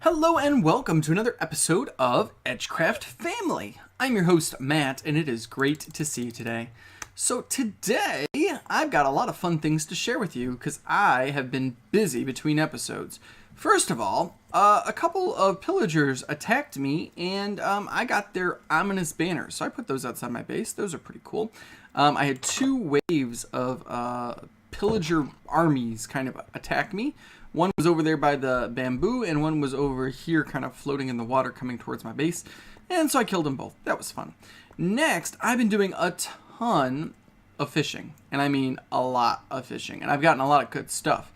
Hello and welcome to another episode of EdgeCraft Family. I'm your host, Matt, and it is great to see you today. So today, I've got a lot of fun things to share with you because I have been busy between episodes. First of all, a couple of pillagers attacked me, and I got their ominous banners. So I put those outside my base. Those are pretty cool. I had two waves of pillager armies kind of attack me. One was over there by the bamboo, and one was over here kind of floating in the water coming towards my base. And so I killed them both. That was fun. Next, I've been doing a ton of fishing. And I mean a lot of fishing. And I've gotten a lot of good stuff.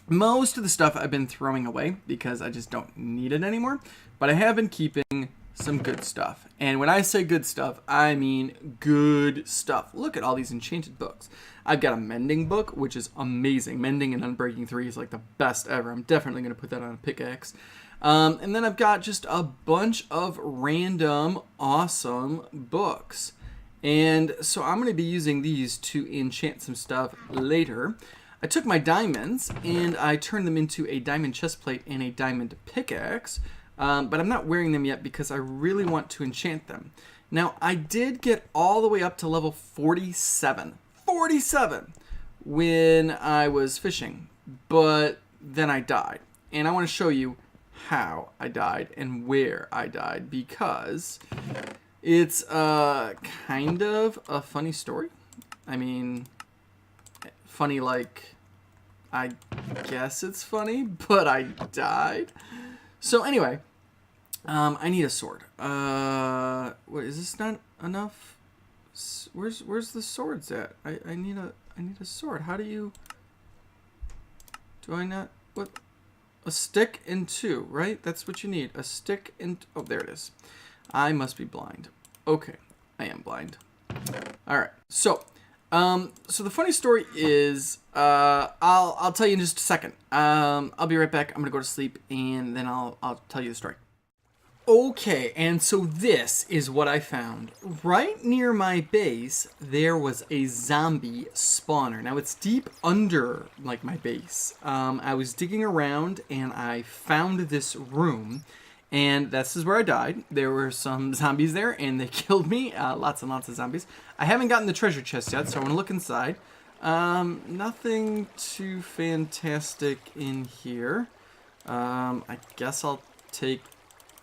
Most of the stuff I've been throwing away because I just don't need it anymore. But I have been keeping some good stuff. And when I say good stuff, I mean good stuff. Look at all these enchanted books. I've got a mending book, which is amazing. Mending and Unbreaking 3 is like the best ever. I'm definitely going to put that on a pickaxe. And then I've got just a bunch of random awesome books. And so I'm going to be using these to enchant some stuff later. I took my diamonds and I turned them into a diamond chestplate and a diamond pickaxe. But I'm not wearing them yet because I really want to enchant them. Now, I did get all the way up to level 47. 47 when I was fishing, but then I died. And I want to show you how I died and where I died because it's kind of a funny story. I mean, funny like, I guess it's funny, but I died. So anyway, I need a sword. What is this not enough? Where's the swords at? I need a sword. How do I not, what? A stick and two, right? That's what you need. A stick and, oh, there it is. I must be blind. Okay, I am blind. All right, so the funny story is, I'll tell you in just a second. I'll be right back. I'm gonna go to sleep and then I'll tell you the story. Okay, and so this is what I found. Right near my base, there was a zombie spawner. Now, it's deep under, like, my base. I was digging around, and I found this room, and this is where I died. There were some zombies there, and they killed me. Lots and lots of zombies. I haven't gotten the treasure chest yet, so I want to look inside. Nothing too fantastic in here. I guess I'll take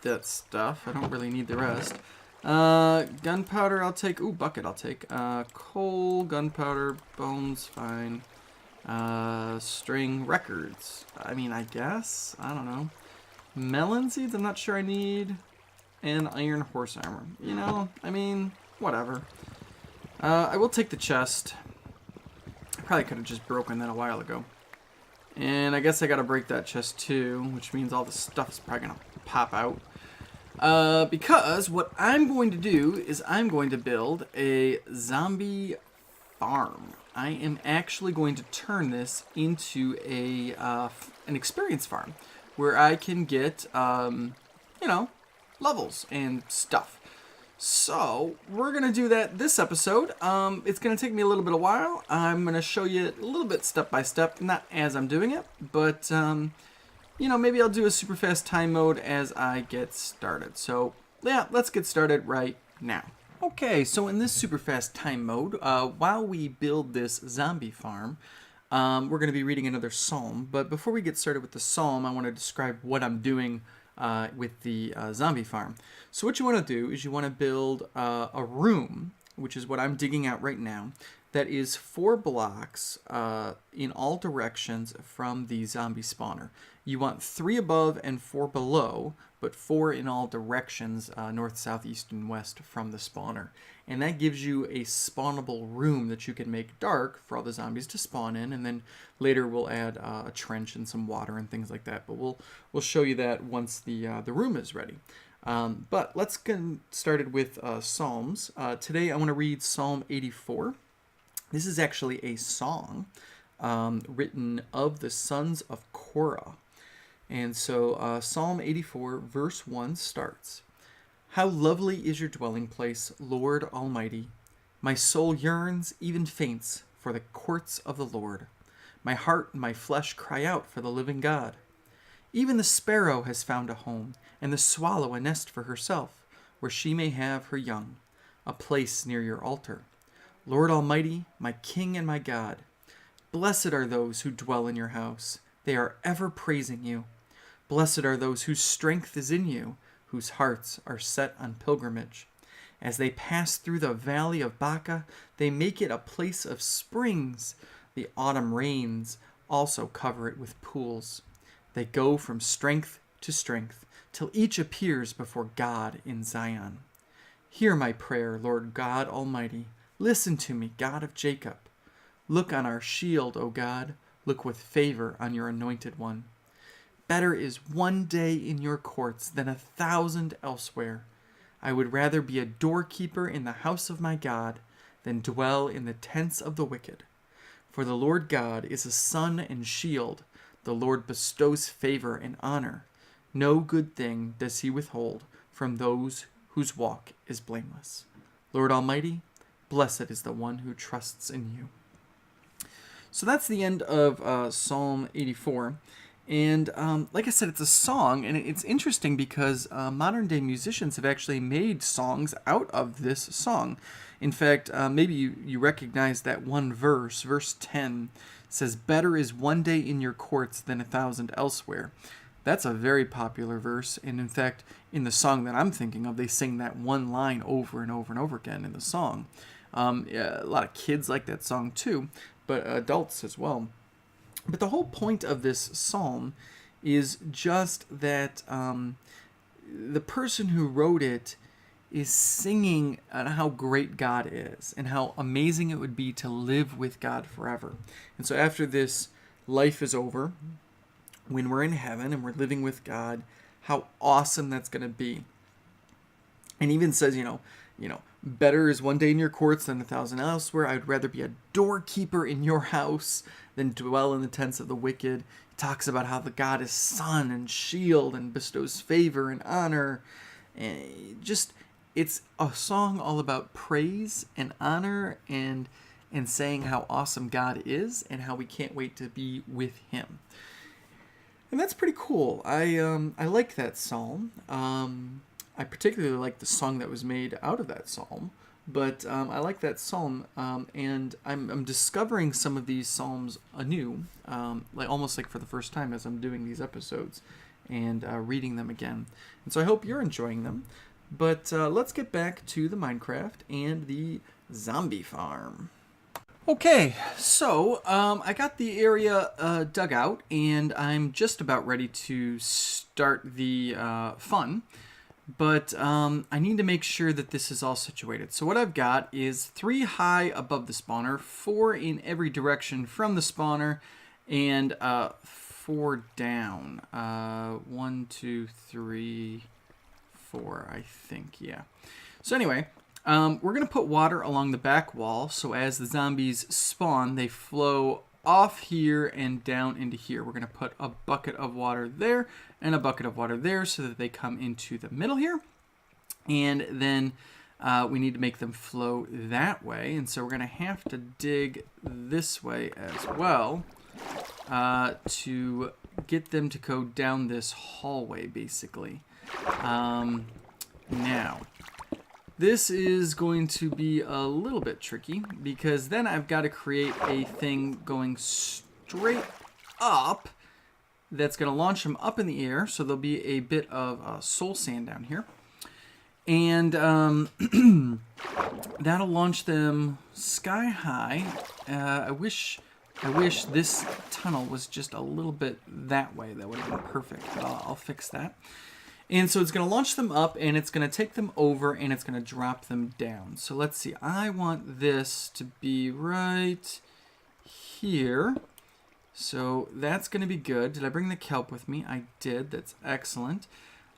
that stuff. I don't really need the rest. Gunpowder I'll take. Ooh, bucket I'll take. Coal, gunpowder, bones, fine. String, records. I mean, I guess. I don't know. Melon seeds I'm not sure I need. And iron horse armor. You know, I mean, whatever. I will take the chest. I probably could have just broken that a while ago. And I guess I gotta break that chest too, which means all the stuff is probably gonna pop out. Because what I'm going to do is I'm going to build a zombie farm. I am actually going to turn this into an experience farm where I can get, you know, levels and stuff. So we're going to do that this episode. It's going to take me a little bit of while. I'm going to show you a little bit step by step, not as I'm doing it, but you know, maybe I'll do a super fast time mode as I get started. So yeah, let's get started right now. Okay, so in this super fast time mode, while we build this zombie farm, we're going to be reading another psalm. But before we get started with the psalm, I want to describe what I'm doing with the zombie farm. So what you want to do is you want to build a room, which is what I'm digging out right now, that is 4 blocks in all directions from the zombie spawner. You want 3 above and 4 below, but 4 in all directions, north, south, east, and west from the spawner. And that gives you a spawnable room that you can make dark for all the zombies to spawn in, and then later we'll add a trench and some water and things like that. But we'll show you that once the room is ready. But let's get started with Psalms. Today I want to read Psalm 84. This is actually a song written of the sons of Korah. And so Psalm 84 verse 1 starts, "How lovely is your dwelling place, Lord Almighty. My soul yearns, even faints, for the courts of the Lord. My heart and my flesh cry out for the living God. Even the sparrow has found a home, and the swallow a nest for herself, where she may have her young, a place near your altar. Lord Almighty, my King and my God, blessed are those who dwell in your house. They are ever praising you. Blessed are those whose strength is in you, whose hearts are set on pilgrimage. As they pass through the valley of Baca, they make it a place of springs. The autumn rains also cover it with pools. They go from strength to strength, till each appears before God in Zion. Hear my prayer, Lord God Almighty. Listen to me, God of Jacob. Look on our shield, O God. Look with favor on your anointed one. Better is one day in your courts than 1,000 elsewhere. I would rather be a doorkeeper in the house of my God than dwell in the tents of the wicked. For the Lord God is a sun and shield. The Lord bestows favor and honor. No good thing does he withhold from those whose walk is blameless. Lord Almighty, blessed is the one who trusts in you. So that's the end of Psalm 84. And like I said, it's a song, and it's interesting because modern-day musicians have actually made songs out of this song. In fact, maybe you recognize that one verse, verse 10, says, "Better is one day in your courts than 1,000 elsewhere." That's a very popular verse, and in fact, in the song that I'm thinking of, they sing that one line over and over and over again in the song. Yeah, a lot of kids like that song too, but adults as well. But the whole point of this psalm is just that the person who wrote it is singing on how great God is and how amazing it would be to live with God forever. And so after this life is over, when we're in heaven and we're living with God, how awesome that's going to be. And even says, better is one day in your courts than 1,000 elsewhere. I would rather be a doorkeeper in your house than dwell in the tents of the wicked. He talks about how the God is sun and shield and bestows favor and honor. And it's a song all about praise and honor and saying how awesome God is and how we can't wait to be with him. And that's pretty cool. I like that psalm. I particularly like the song that was made out of that psalm, but I like that psalm, and I'm discovering some of these psalms anew, almost like for the first time as I'm doing these episodes and reading them again. And so I hope you're enjoying them. But let's get back to the Minecraft and the zombie farm. Okay, so I got the area dug out, and I'm just about ready to start the fun. But I need to make sure that this is all situated. So what I've got is 3 high above the spawner, 4 in every direction from the spawner, and 4 down. 1, 2, 3, 4, I think, yeah. So anyway, we're going to put water along the back wall, so as the zombies spawn, they flow off here and down into here. We're going to put a bucket of water there and a bucket of water there so that they come into the middle here. And then we need to make them flow that way. And so we're going to have to dig this way as well to get them to go down this hallway, basically. Now, this is going to be a little bit tricky because then I've got to create a thing going straight up that's going to launch them up in the air. So there'll be a bit of soul sand down here. And that'll launch them sky high. I wish this tunnel was just a little bit that way. That would have been perfect, but I'll fix that. And so it's going to launch them up, and it's going to take them over, and it's going to drop them down. So let's see. I want this to be right here. So that's going to be good. Did I bring the kelp with me? I did. That's excellent.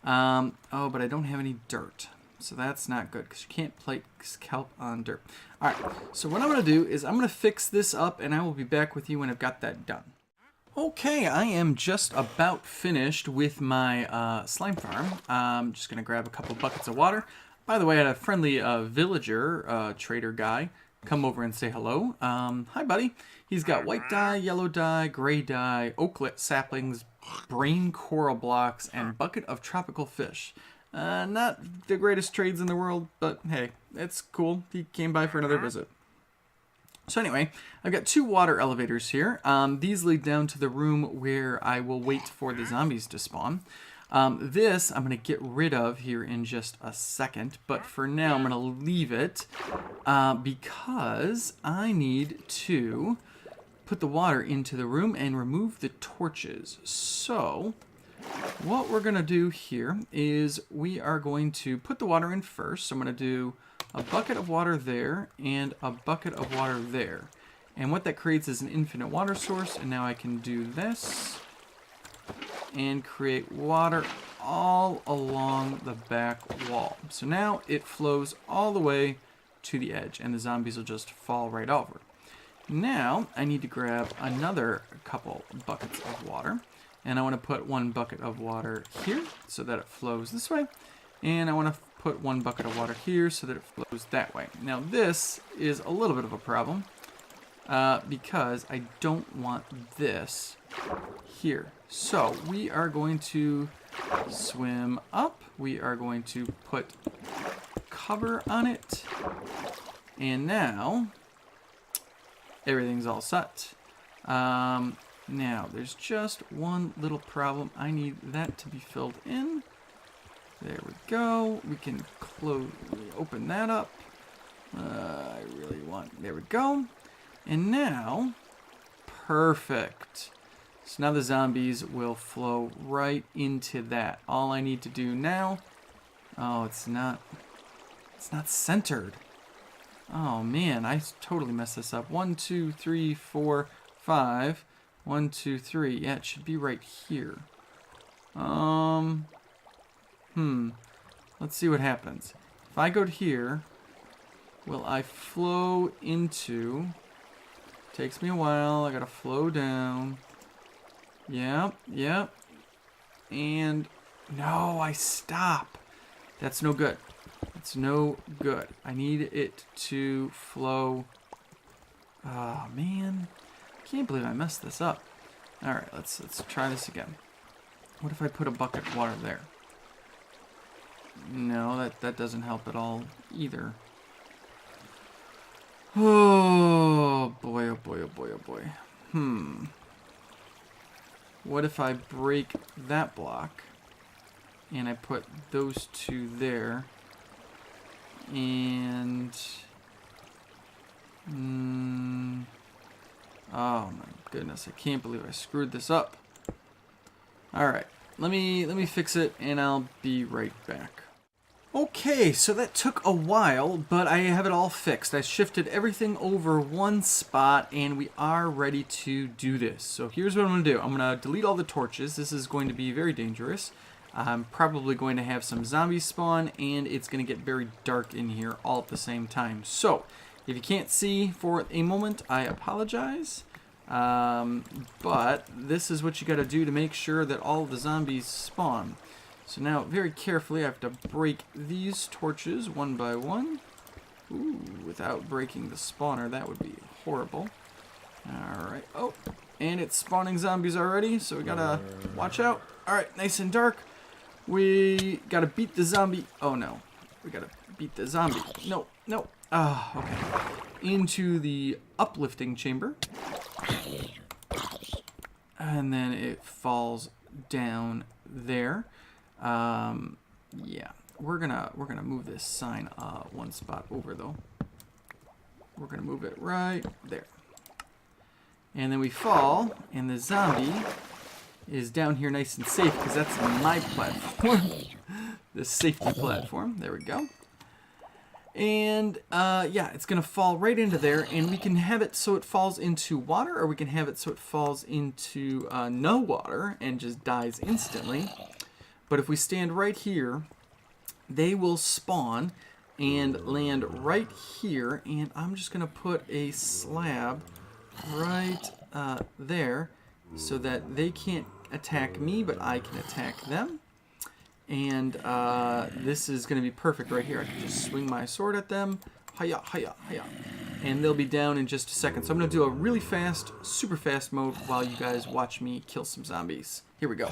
Oh, but I don't have any dirt. So that's not good, because you can't place kelp on dirt. All right. So what I'm going to do is I'm going to fix this up, and I will be back with you when I've got that done. Okay, I am just about finished with my slime farm. I'm just going to grab a couple buckets of water. By the way, I had a friendly villager trader guy come over and say hello. Hi, buddy. He's got white dye, yellow dye, gray dye, oaklet saplings, brain coral blocks, and bucket of tropical fish. Not the greatest trades in the world, but hey, it's cool. He came by for another visit. So anyway, I've got 2 water elevators here. These lead down to the room where I will wait for the zombies to spawn. This I'm going to get rid of here in just a second, but for now I'm going to leave it because I need to put the water into the room and remove the torches. So what we're going to do here is we are going to put the water in first. So I'm going to do a bucket of water there and a bucket of water there. And what that creates is an infinite water source. And now I can do this and create water all along the back wall. So now it flows all the way to the edge and the zombies will just fall right over. Now I need to grab another couple buckets of water. And I want to put 1 bucket of water here so that it flows this way. And I want to put 1 bucket of water here so that it flows that way. Now this is a little bit of a problem because I don't want this here. So we are going to swim up. We are going to put cover on it. And now everything's all set. Now, there's just one little problem. I need that to be filled in. There we go. We can open that up. I really want, there we go. And now, perfect. So now the zombies will flow right into that. All I need to do now, oh, it's not centered. Oh man, I totally messed this up. 1, 2, 3, 4, 5. 1, 2, 3. Yeah, it should be right here. Let's see what happens. If I go to here, will I flow into... Takes me a while. I gotta flow down. Yep. And no, I stop. That's no good. That's no good. I need it to flow. Oh man. Can't believe I messed this up. Alright, let's try this again. What if I put a bucket of water there? No, that doesn't help at all either. Oh boy, oh boy, oh boy, oh boy. What if I break that block and I put those 2 there and oh my goodness, I can't believe I screwed this up. Alright, let me fix it and I'll be right back. Okay, so that took a while, but I have it all fixed. I shifted everything over 1 spot and we are ready to do this. So here's what I'm going to do. I'm going to delete all the torches. This is going to be very dangerous. I'm probably going to have some zombies spawn and it's going to get very dark in here all at the same time. So if you can't see for a moment, I apologize. But this is what you got to do to make sure that all of the zombies spawn. So now, very carefully, I have to break these torches 1 by 1. Ooh, without breaking the spawner, that would be horrible. Alright, oh, and it's spawning zombies already, so we gotta watch out. Alright, nice and dark. We gotta beat the zombie. Oh no, we gotta beat the zombie. No. Ah, okay. Into the uplifting chamber. And then it falls down there. Yeah, we're gonna move this sign 1 spot over though. We're gonna move it right there. And then we fall, and the zombie is down here nice and safe because that's my platform. The safety platform. There we go. And yeah, it's gonna fall right into there, and we can have it so it falls into water, or we can have it so it falls into no water and just dies instantly. But if we stand right here, they will spawn and land right here, and I'm just gonna put a slab right there so that they can't attack me, but I can attack them. And this is going to be perfect right here. I can just swing my sword at them. Hiya, hiya, hiya. and they'll be down in just a second. So I'm going to do a really fast, super fast mode while you guys watch me kill some zombies. Here we go.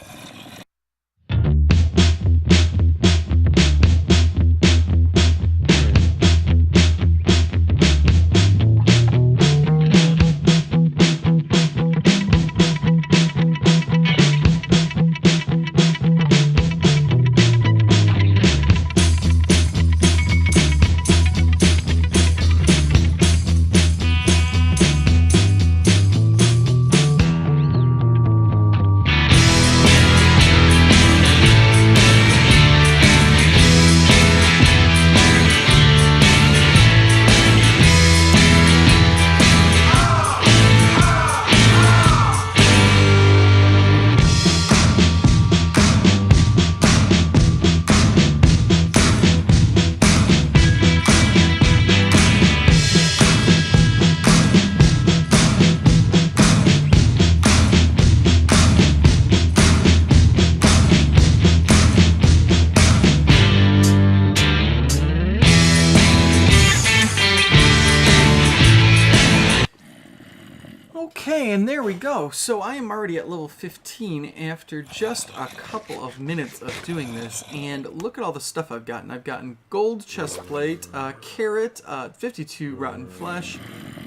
Okay, and there we go. So I am already at level 15 after just a couple of minutes of doing this, and look at all the stuff I've gotten. I've gotten gold chest plate, carrot, 52 rotten flesh,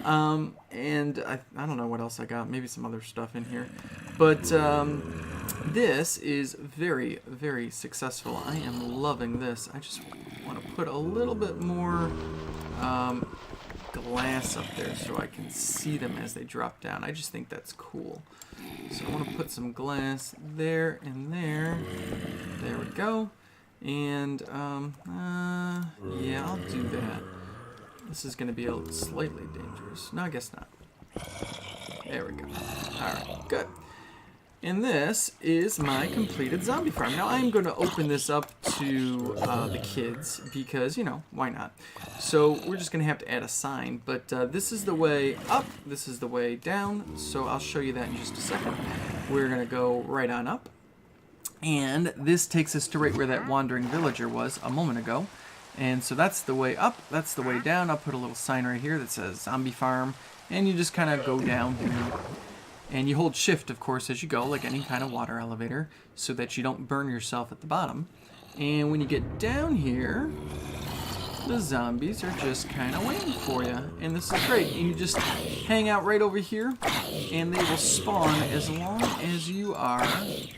and I don't know what else I got. Maybe some other stuff in here. But this is very, very successful. I am loving this. I just want to put a little bit more glass up there so I can see them as they drop down. I just think that's cool. So I want to put some glass there and there. There we go. And yeah, I'll do that. This is going to be slightly dangerous. No, I guess not. There we go. Alright, good. And this is my completed zombie farm. Now I'm going to open this up to the kids because, you know, why not? So we're just going to have to add a sign. But this is the way up, this is the way down. So I'll show you that in just a second. We're going to go right on up. And this takes us to right where that wandering villager was a moment ago. And so that's the way up, that's the way down. I'll put a little sign right here that says zombie farm. And you just kind of go down here. And you hold shift, of course, as you go, like any kind of water elevator, so that you don't burn yourself at the bottom. And when you get down here, the zombies are just kind of waiting for you. And this is great. And you just hang out right over here, and they will spawn as long as you are...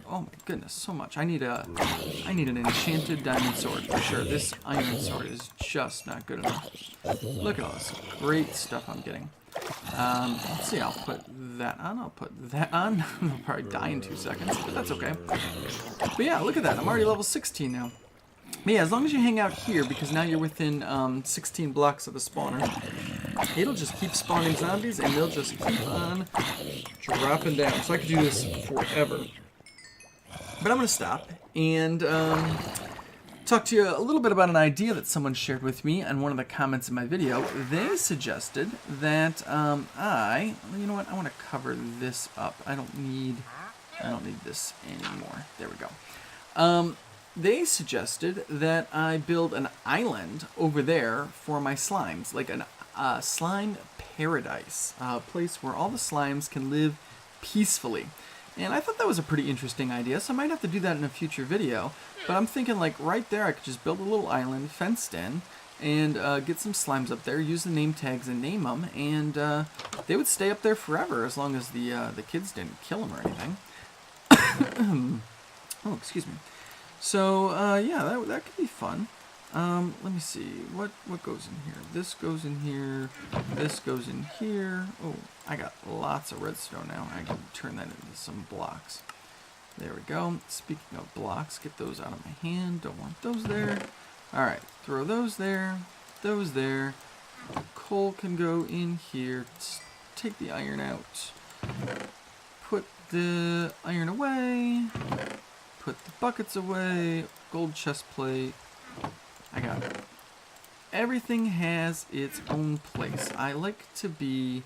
Oh my goodness, so much. I need an enchanted diamond sword for sure. This iron sword is just not good enough. Look at all this great stuff I'm getting. Let's see, I'll put that on, I'll put that on. I'll probably die in 2 seconds, but that's okay. But yeah, look at that, I'm already level 16 now. But yeah, as long as you hang out here, because now you're within 16 blocks of the spawner, it'll just keep spawning zombies, and they'll just keep on dropping down. So I could do this forever. But I'm going to stop, and talk to you a little bit about an idea that someone shared with me on one of the comments in my video. They suggested that you know what, I want to cover this up. I don't need this anymore. There we go. They suggested that I build an island over there for my slimes, like a slime paradise, a place where all the slimes can live peacefully. And I thought that was a pretty interesting idea, so I might have to do that in a future video. But I'm thinking, like, right there I could just build a little island, fenced in, and get some slimes up there, use the name tags and name them, and they would stay up there forever as long as the kids didn't kill them or anything. Oh, excuse me. So, yeah, that could be fun. Let me see, what goes in here? This goes in here, this goes in here. Oh, I got lots of redstone now. I can turn that into some blocks. There we go. Speaking of blocks, get those out of my hand. Don't want those there. Alright, throw those there, those there. Coal can go in here. Take the iron out. Put the iron away. Put the buckets away. Gold chest plate. I got it. Everything has its own place. I like to be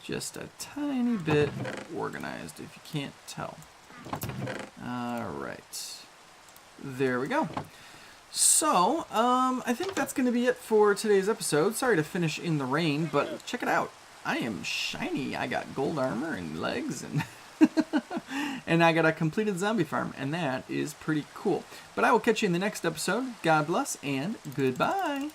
just a tiny bit organized, if you can't tell. Alright. There we go. So, I think that's going to be it for today's episode. Sorry to finish in the rain, but check it out. I am shiny. I got gold armor and legs, and and I got a completed zombie farm, and that is pretty cool. But I will catch you in the next episode. God bless, and goodbye.